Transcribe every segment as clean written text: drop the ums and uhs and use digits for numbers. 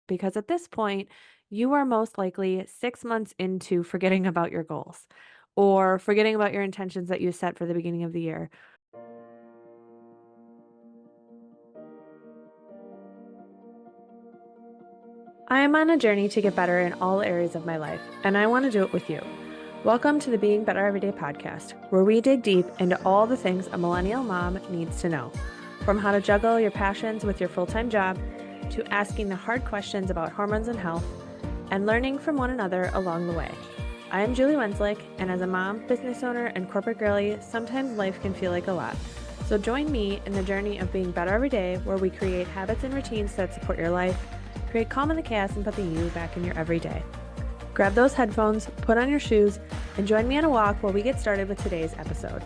because at this point, you are most likely 6 months into forgetting about your goals or forgetting about your intentions that you set for the beginning of the year. I am on a journey to get better in all areas of my life, and I want to do it with you. Welcome to the Being Better Everyday podcast, where we dig deep into all the things a millennial mom needs to know. From how to juggle your passions with your full-time job, to asking the hard questions about hormones and health, and learning from one another along the way. I am Julie Wenslick, and as a mom, business owner, and corporate girly, sometimes life can feel like a lot. So join me in the journey of being better every day, where we create habits and routines that support your life, create calm in the chaos, and put the you back in your everyday. Grab those headphones, put on your shoes, and join me on a walk while we get started with today's episode.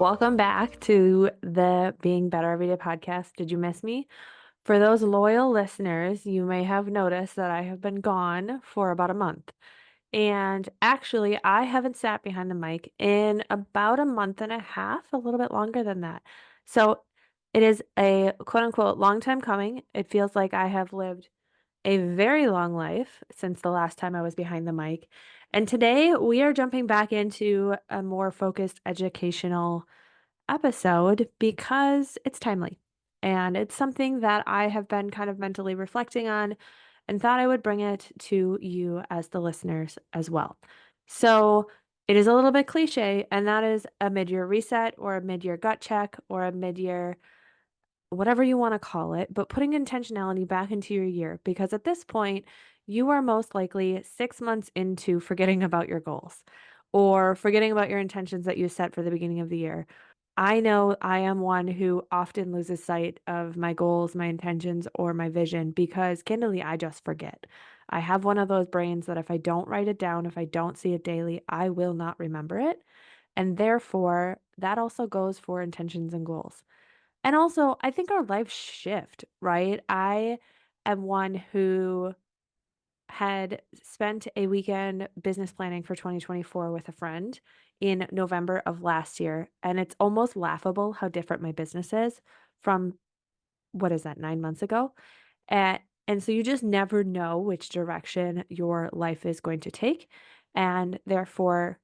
Welcome back to the Being Better Everyday podcast. Did you miss me? For those loyal listeners, you may have noticed that I have been gone for about a month. And actually, I haven't sat behind the mic in about a month and a half, a little bit longer than that. So it is a quote unquote long time coming. It feels like I have lived a very long life since the last time I was behind the mic. And today we are jumping back into a more focused educational episode because it's timely. And it's something that I have been kind of mentally reflecting on and thought I would bring it to you as the listeners as well. So it is a little bit cliche, and that is a mid year reset or a mid year gut check or a mid year whatever you want to call it, but putting intentionality back into your year because at this point, you are most likely 6 months into forgetting about your goals or forgetting about your intentions that you set for the beginning of the year. I know I am one who often loses sight of my goals, my intentions, or my vision because candidly, I just forget. I have one of those brains that if I don't write it down, if I don't see it daily, I will not remember it. And therefore, that also goes for intentions and goals. And also, I think our lives shift, right? I am one who had spent a weekend business planning for 2024 with a friend in November of last year. And it's almost laughable how different my business is from what is that, 9 months ago? And so you just never know which direction your life is going to take. And therefore,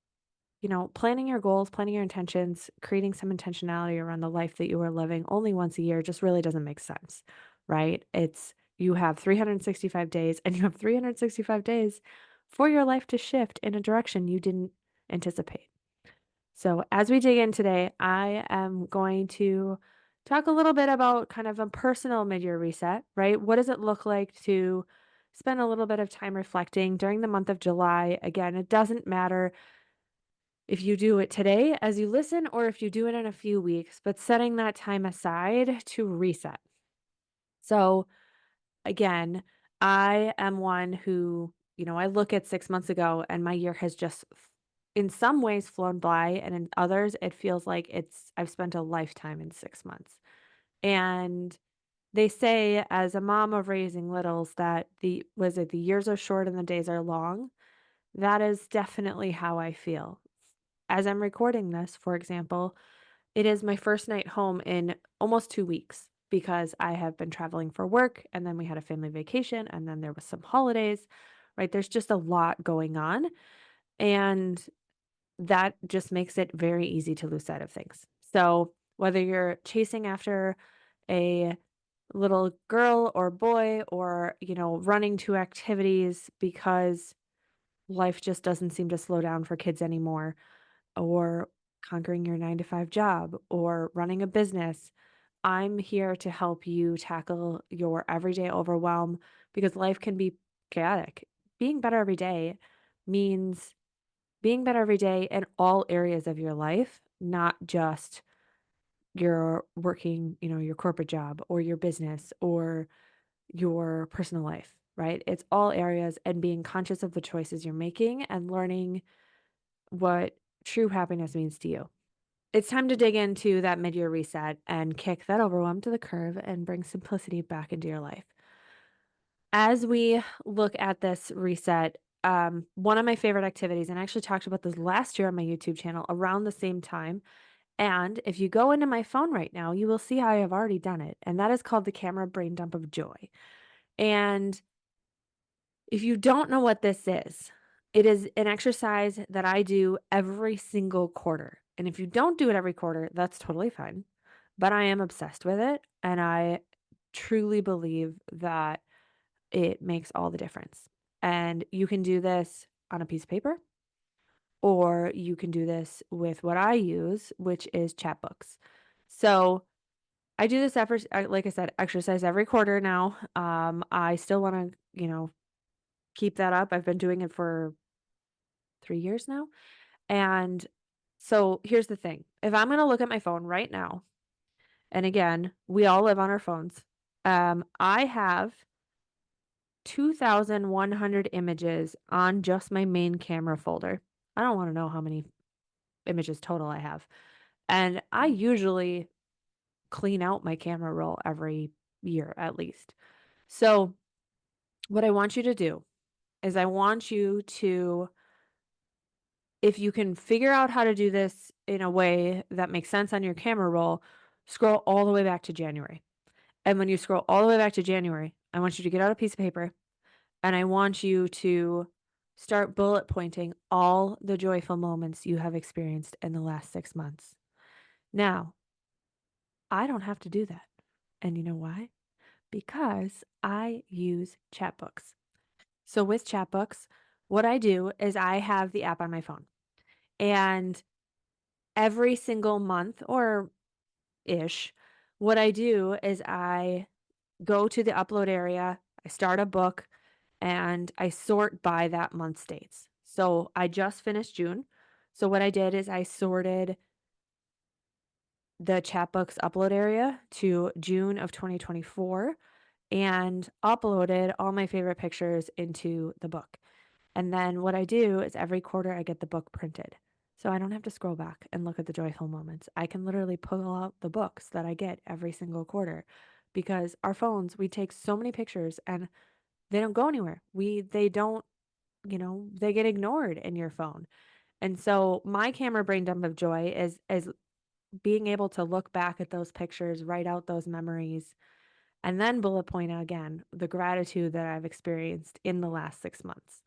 planning your goals, planning your intentions, creating some intentionality around the life that you are living only once a year just really doesn't make sense, right? It's you have 365 days and you have 365 days for your life to shift in a direction you didn't anticipate. So, as we dig in today, I am going to talk a little bit about kind of a personal mid year reset, right? What does it look like to spend a little bit of time reflecting during the month of July? Again, it doesn't matter if you do it today as you listen or if you do it in a few weeks, but setting that time aside to reset. So, again, I am one who, I look at 6 months ago and my year has just in some ways flown by, and in others, it feels like I've spent a lifetime in 6 months. And they say, as a mom of raising littles, that the years are short and the days are long. That is definitely how I feel. As I'm recording this, for example, it is my first night home in almost 2 weeks because I have been traveling for work, and then we had a family vacation, and then there was some holidays, right? There's just a lot going on, and that just makes it very easy to lose sight of things. So, whether you're chasing after a little girl or boy or, running to activities because life just doesn't seem to slow down for kids anymore, or conquering your 9 to 5 job or running a business. I'm here to help you tackle your everyday overwhelm because life can be chaotic. Being better every day means being better every day in all areas of your life, not just your working, your corporate job or your business or your personal life, right? It's all areas and being conscious of the choices you're making and learning what true happiness means to you. It's time to dig into that mid year reset and kick that overwhelm to the curb and bring simplicity back into your life. As we look at this reset, one of my favorite activities, and I actually talked about this last year on my YouTube channel around the same time, And if you go into my phone right now, you will see how I have already done it. And that is called the camera brain dump of joy. And if you don't know what this is, it is an exercise that I do every single quarter. And if you don't do it every quarter, that's totally fine. But I am obsessed with it. And I truly believe that it makes all the difference. And you can do this on a piece of paper, or you can do this with what I use, which is chapbooks. So I do this effort, like I said, exercise every quarter now. I still want to, keep that up. I've been doing it for 3 years now. And so here's the thing. If I'm going to look at my phone right now, and again, we all live on our phones. I have 2,100 images on just my main camera folder. I don't want to know how many images total I have. And I usually clean out my camera roll every year at least. So what I want you to do is I want you to, if you can figure out how to do this in a way that makes sense on your camera roll, scroll all the way back to January. And when you scroll all the way back to January, I want you to get out a piece of paper and I want you to start bullet pointing all the joyful moments you have experienced in the last 6 months. Now, I don't have to do that. And you know why? Because I use chatbooks. So with chatbooks, what I do is I have the app on my phone. And every single month or ish, what I do is I go to the upload area, I start a book, and I sort by that month's dates. So I just finished June. So what I did is I sorted the chapbooks upload area to June of 2024 and uploaded all my favorite pictures into the book. And then what I do is every quarter I get the book printed. So I don't have to scroll back and look at the joyful moments. I can literally pull out the books that I get every single quarter because our phones, we take so many pictures and they don't go anywhere. They don't, they get ignored in your phone. And so my camera brain dump of joy is being able to look back at those pictures, write out those memories, and then bullet point again the gratitude that I've experienced in the last 6 months.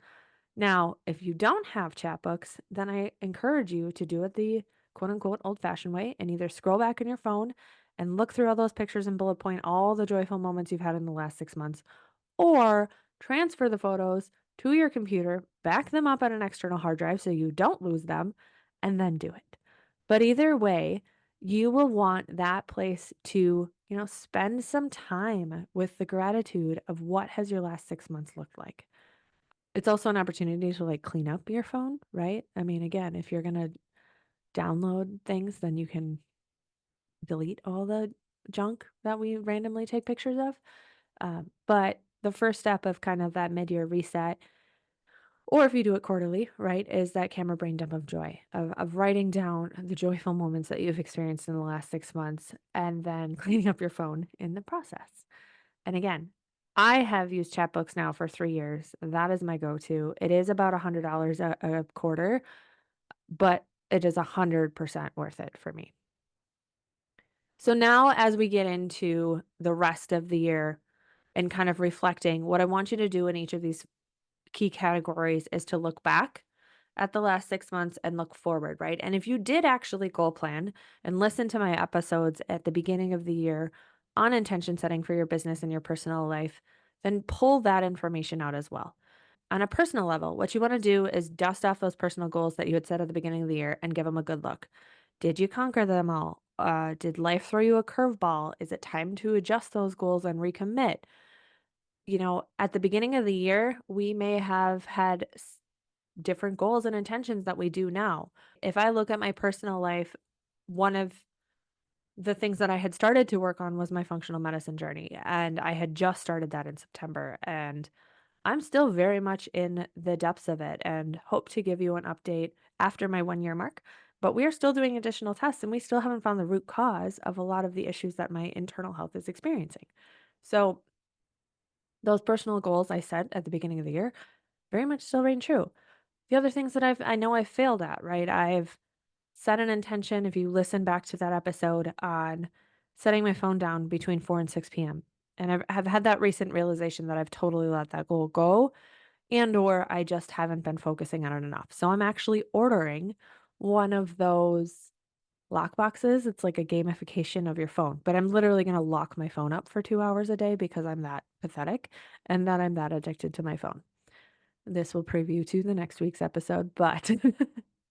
Now, if you don't have chatbooks, then I encourage you to do it the quote unquote old fashioned way and either scroll back in your phone and look through all those pictures and bullet point all the joyful moments you've had in the last 6 months, or transfer the photos to your computer, back them up on an external hard drive so you don't lose them, and then do it. But either way, you will want that place to, spend some time with the gratitude of what has your last 6 months looked like. It's also an opportunity to like clean up your phone, right? I mean, again, if you're going to download things, then you can delete all the junk that we randomly take pictures of. But the first step of kind of that mid-year reset, or if you do it quarterly, right, is that camera brain dump of joy, of writing down the joyful moments that you've experienced in the last 6 months and then cleaning up your phone in the process. And again, I have used chatbooks now for 3 years. That is my go-to. It is about $100 a quarter, but it is 100% worth it for me. So now as we get into the rest of the year and kind of reflecting, what I want you to do in each of these key categories is to look back at the last 6 months and look forward, right? And if you did actually goal plan and listen to my episodes at the beginning of the year on intention setting for your business and your personal life, then pull that information out as well. On a personal level, what you want to do is dust off those personal goals that you had set at the beginning of the year and give them a good look. Did you conquer them all? Did life throw you a curveball? Is it time to adjust those goals and recommit? At the beginning of the year, we may have had different goals and intentions that we do now. If I look at my personal life, one of the things that I had started to work on was my functional medicine journey. And I had just started that in September. And I'm still very much in the depths of it and hope to give you an update after my 1 year mark. But we are still doing additional tests and we still haven't found the root cause of a lot of the issues that my internal health is experiencing. So those personal goals I set at the beginning of the year very much still reign true. The other things that I know I've failed at, right? I've Set an intention if you listen back to that episode on setting my phone down between 4 and 6 p.m. And have had that recent realization that I've totally let that goal go and or I just haven't been focusing on it enough. So I'm actually ordering one of those lock boxes. It's like a gamification of your phone, but I'm literally going to lock my phone up for 2 hours a day because I'm that pathetic and that I'm that addicted to my phone. This will preview to the next week's episode, but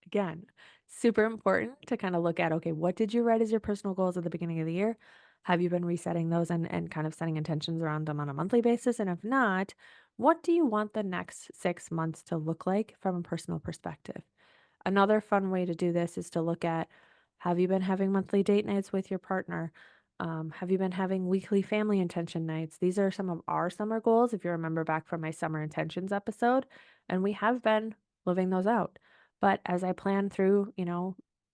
again, super important to kind of look at, okay, what did you write as your personal goals at the beginning of the year? Have you been resetting those and kind of setting intentions around them on a monthly basis? And if not, what do you want the next 6 months to look like from a personal perspective? Another fun way to do this is to look at, have you been having monthly date nights with your partner? Have you been having weekly family intention nights? These are some of our summer goals, if you remember back from my summer intentions episode, and we have been living those out. But as I plan through,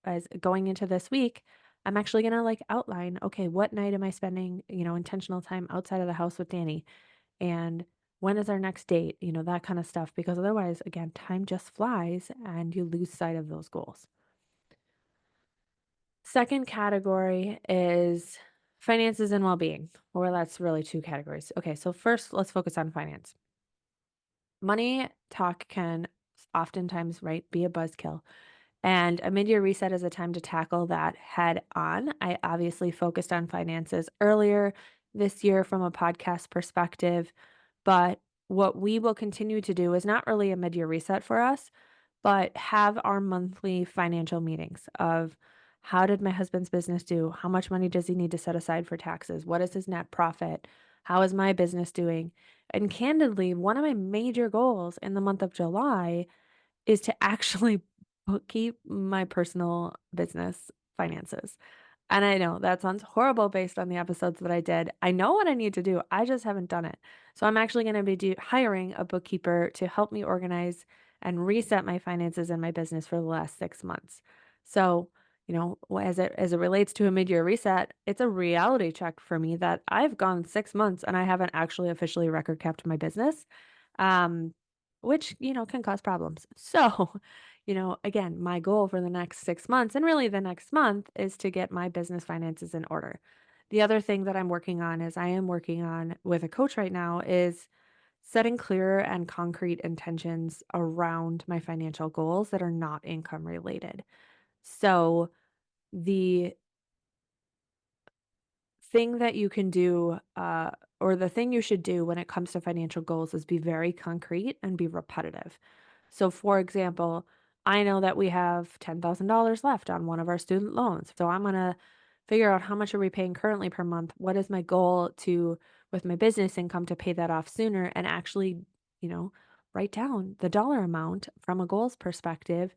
as going into this week, I'm actually going to like outline, okay, what night am I spending, intentional time outside of the house with Danny? And when is our next date? That kind of stuff. Because otherwise, again, time just flies and you lose sight of those goals. Second category is finances and well being, or that's really two categories. Okay, so first, let's focus on finance. Money talk can oftentimes, right, be a buzzkill. And a mid year reset is a time to tackle that head on. I obviously focused on finances earlier this year from a podcast perspective, but what we will continue to do is not really a mid year reset for us, but have our monthly financial meetings of how did my husband's business do? How much money does he need to set aside for taxes? What is his net profit? How is my business doing? And candidly, one of my major goals in the month of July is to actually bookkeep my personal business finances. And I know that sounds horrible based on the episodes that I did. I know what I need to do. I just haven't done it. So I'm actually going to be hiring a bookkeeper to help me organize and reset my finances and my business for the last 6 months. So, as it relates to a mid-year reset, it's a reality check for me that I've gone 6 months and I haven't actually officially record kept my business. Um, which, can cause problems. So, again, my goal for the next 6 months and really the next month is to get my business finances in order. The other thing that I'm working on is I am working on with a coach right now is setting clearer and concrete intentions around my financial goals that are not income related. So the thing that you can do, or the thing you should do when it comes to financial goals is be very concrete and be repetitive. So, for example, I know that we have $10,000 left on one of our student loans. So, I'm going to figure out how much are we paying currently per month? What is my goal with my business income to pay that off sooner and actually, you know, write down the dollar amount from a goals perspective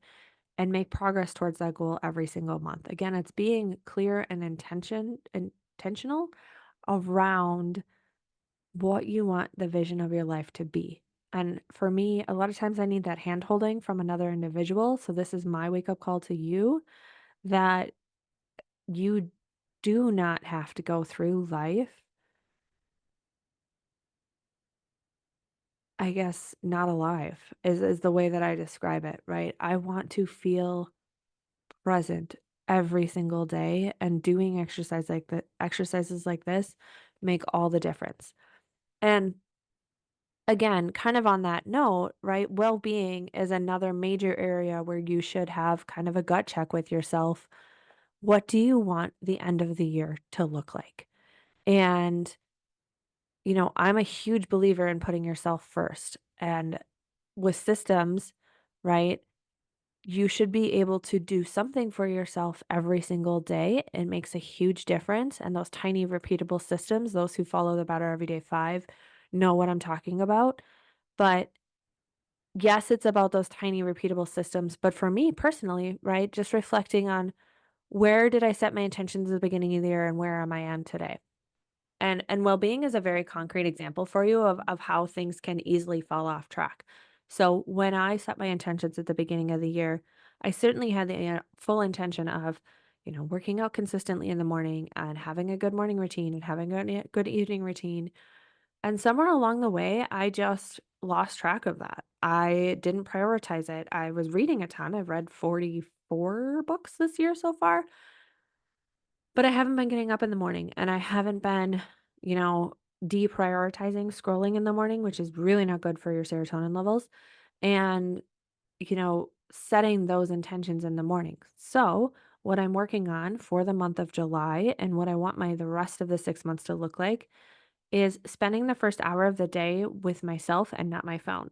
and make progress towards that goal every single month. Again, it's being clear and intentional around what you want the vision of your life to be. And for me, a lot of times I need that hand holding from another individual. So this is my wake up call to you that you do not have to go through life, I guess, not alive is the way that I describe it, right? I want to feel present every single day and doing exercises like this make all the difference. And again, kind of on that note, right? Well-being is another major area where you should have kind of a gut check with yourself. What do you want the end of the year to look like? And, I'm a huge believer in putting yourself first. And with systems, right? You should be able to do something for yourself every single day. It makes a huge difference. And those tiny repeatable systems, those who follow the Better Everyday 5 know what I'm talking about. But yes, it's about those tiny repeatable systems. But for me personally, right, just reflecting on where did I set my intentions at the beginning of the year and where am I at today? And well-being is a very concrete example for you of how things can easily fall off track. So when I set my intentions at the beginning of the year, I certainly had the full intention of, working out consistently in the morning and having a good morning routine and having a good evening routine. And somewhere along the way, I just lost track of that. I didn't prioritize it. I was reading a ton. I've read 4 books this year so far, but I haven't been getting up in the morning and I haven't been, you know, deprioritizing scrolling in the morning, which is really not good for your serotonin levels. And setting those intentions in the morning. So, what I'm working on for the month of July and what I want the rest of the 6 months to look like is spending the first hour of the day with myself and not my phone,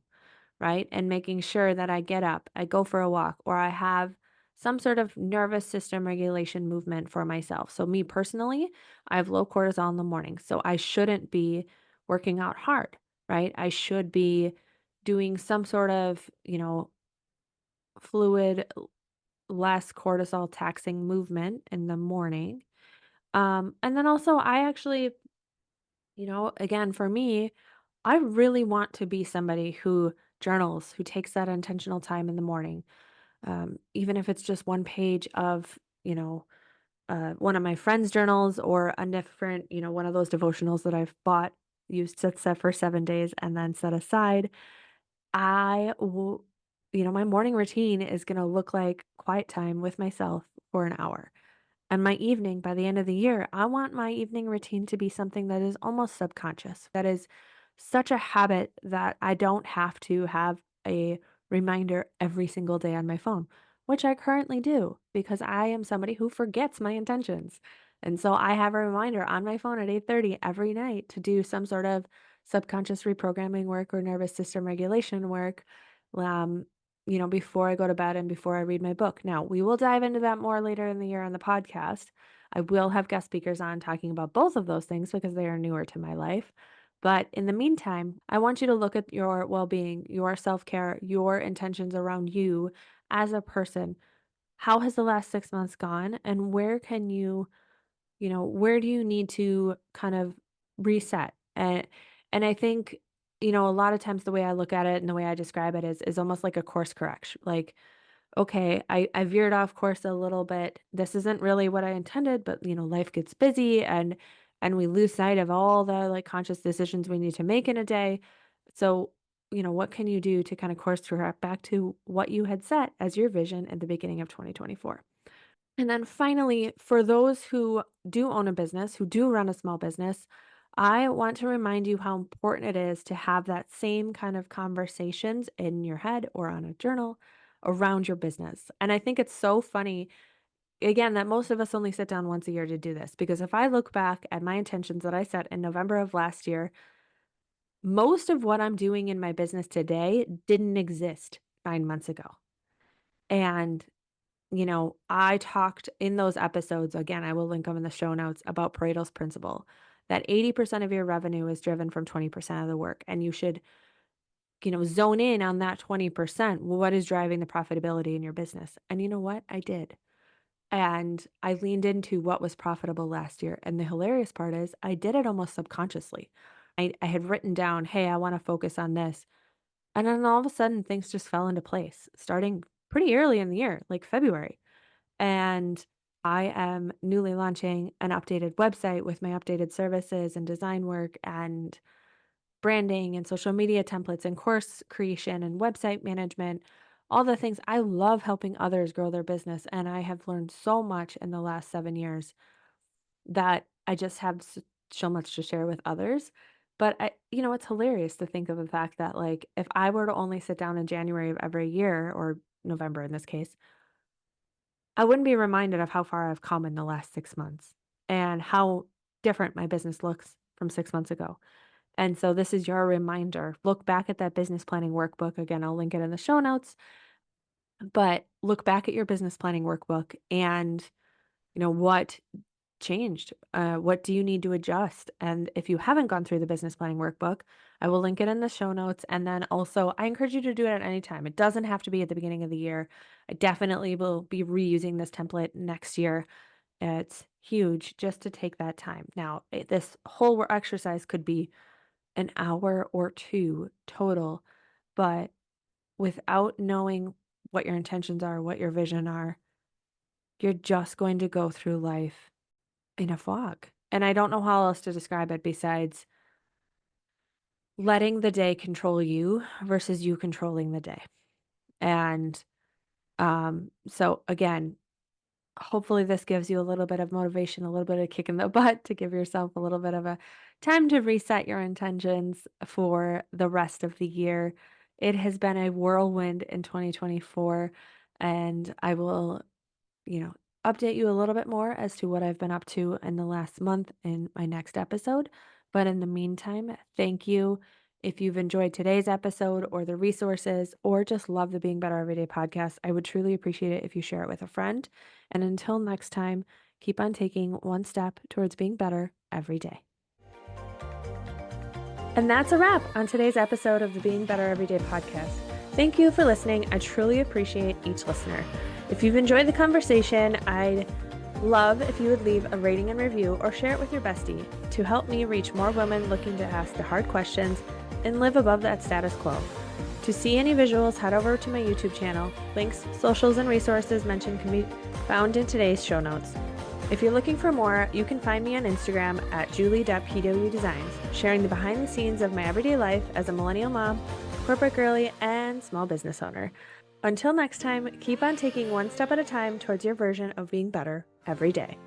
right? And making sure that I get up, I go for a walk, or I have some sort of nervous system regulation movement for myself. So, me personally, I have low cortisol in the morning. So, I shouldn't be working out hard, right? I should be doing some sort of, fluid, less cortisol taxing movement in the morning. And then also, I actually, again, for me, I really want to be somebody who journals, who takes that intentional time in the morning. Even if it's just one page of, one of my friends' journals or a different, one of those devotionals that I've bought, used to set for 7 days and then set aside. I will, my morning routine is going to look like quiet time with myself for an hour. And my evening, by the end of the year, I want my evening routine to be something that is almost subconscious. That is such a habit that I don't have to have a reminder every single day on my phone, which I currently do because I am somebody who forgets my intentions. And so I have a reminder on my phone at 8:30 every night to do some sort of subconscious reprogramming work or nervous system regulation work. Um, before I go to bed and before I read my book. Now, we will dive into that more later in the year on the podcast. I will have guest speakers on talking about both of those things because they are newer to my life. But in the meantime, I want you to look at your well being, your self care, your intentions around you as a person. How has the last 6 months gone? And where do you need to kind of reset? And I think, a lot of times the way I look at it and the way I describe it is almost like a course correction. Like, okay, I veered off course a little bit. This isn't really what I intended, but life gets busy and we lose sight of all the like conscious decisions we need to make in a day. So, what can you do to kind of course correct back to what you had set as your vision at the beginning of 2024? And then finally, for those who do own a business, who do run a small business, I want to remind you how important it is to have that same kind of conversations in your head or on a journal around your business. And I think it's so funny, again, that most of us only sit down once a year to do this. Because if I look back at my intentions that I set in November of last year, most of what I'm doing in my business today didn't exist 9 months ago. And I talked in those episodes, again, I will link them in the show notes, about Pareto's principle that 80% of your revenue is driven from 20% of the work. And you should, zone in on that 20%. What is driving the profitability in your business? And you know what? I did. And I leaned into what was profitable last year. And the hilarious part is I did it almost subconsciously. I had written down, hey, I want to focus on this. And then all of a sudden, things just fell into place starting pretty early in the year, like February. And I am newly launching an updated website with my updated services and design work and branding and social media templates and course creation and website management, all the things. I love helping others grow their business. And I have learned so much in the last 7 years that I just have so much to share with others. But it's hilarious to think of the fact that, like, if I were to only sit down in January of every year or November in this case, I wouldn't be reminded of how far I've come in the last 6 months and how different my business looks from 6 months ago. And so this is your reminder. Look back at that business planning workbook. Again, I'll link it in the show notes, but look back at your business planning workbook and, what changed? What do you need to adjust? And if you haven't gone through the business planning workbook, I will link it in the show notes. And then also, I encourage you to do it at any time. It doesn't have to be at the beginning of the year. I definitely will be reusing this template next year. It's huge just to take that time. Now, this whole exercise could be an hour or two total, but without knowing what your intentions are, what your vision are, you're just going to go through life in a fog. And I don't know how else to describe it besides letting the day control you versus you controlling the day. And So again, hopefully this gives you a little bit of motivation, a little bit of kick in the butt to give yourself a little bit of a time to reset your intentions for the rest of the year. It has been a whirlwind in 2024, and I will, you know, update you a little bit more as to what I've been up to in the last month in my next episode. But in the meantime, thank you. If you've enjoyed today's episode or the resources or just love the Being Better Everyday podcast, I would truly appreciate it if you share it with a friend. And until next time, keep on taking one step towards being better every day. And that's a wrap on today's episode of the Being Better Everyday podcast. Thank you for listening. I truly appreciate each listener. If you've enjoyed the conversation, I'd love if you would leave a rating and review or share it with your bestie to help me reach more women looking to ask the hard questions and live above that status quo. To see any visuals, head over to my YouTube channel. Links, socials, and resources mentioned can be found in today's show notes. If you're looking for more, you can find me on Instagram at Julie.PW Designs, sharing the behind the scenes of my everyday life as a millennial mom, corporate girly, and small business owner. Until next time, keep on taking one step at a time towards your version of being better every day.